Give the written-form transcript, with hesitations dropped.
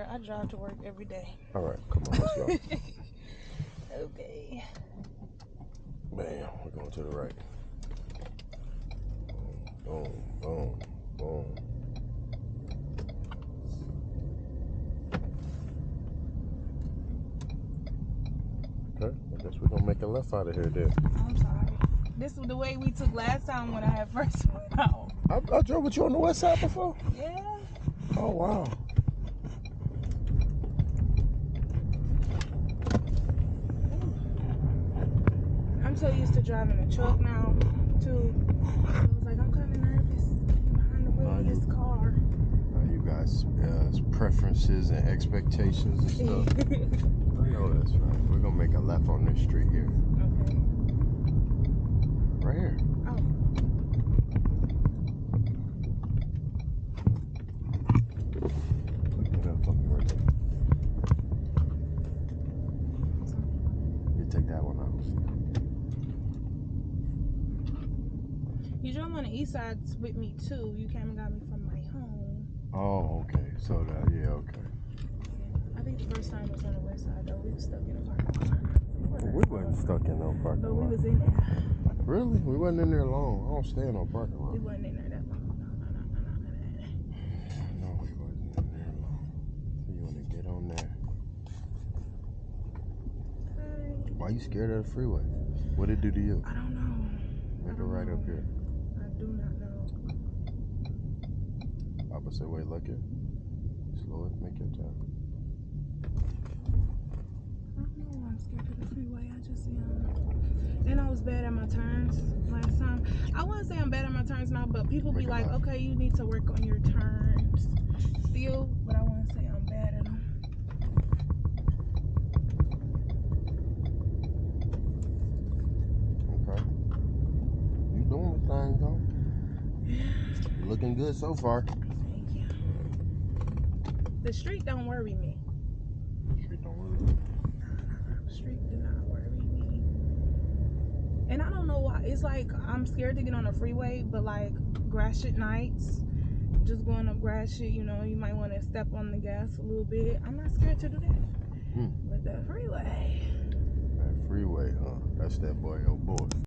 swear, I drive to work every day. All right, come on, let's go. Okay. Bam, we're going to the right. Boom, boom, boom. Okay, I guess we're gonna make a left out of here then. I'm sorry. This was the way we took last time when I had first went out. I drove with you on the west side before? Yeah. Oh, wow. I'm so used to driving a truck now, too. I was like, I'm kind of nervous behind the wheel of this car. You guys' preferences and expectations and stuff. I know that's right. We're gonna make a left on this street here. Okay. Right here. Oh. Right there. You take that one out. You drove on the east side with me too. You came and got me from my home. Oh, okay. So that, yeah, okay. Yeah. I think the first time was on the west side though. We were stuck in a parking lot. We wasn't stuck in no parking lot. But we was in there. Really? We wasn't in there long. I don't stay in no parking lot. We wasn't in there that long. No, we wasn't in there long. So you want to get on there? Okay. Why you scared of the freeway? What'd it do to you? I don't know. Make it right up here. I do not know. Papa said, wait, look it. Slow it, make your turn. I don't know why I'm scared of the freeway. I just and I was bad at my turns last time. I wouldn't say I'm bad at my turns now, but people be like, okay, you need to work on your turns still, but I wouldn't say I'm bad at them. Okay. You doing the thing, though. Yeah. You're looking good so far. Thank you. The street don't worry me. The street don't worry me. The street do not worry me. And I don't know why. It's like I'm scared to get on the freeway, but like Gratiot nights, just going up Gratiot, you know, you might want to step on the gas a little bit. I'm not scared to do that. But the freeway. That freeway, huh? That's that boy, oh boy.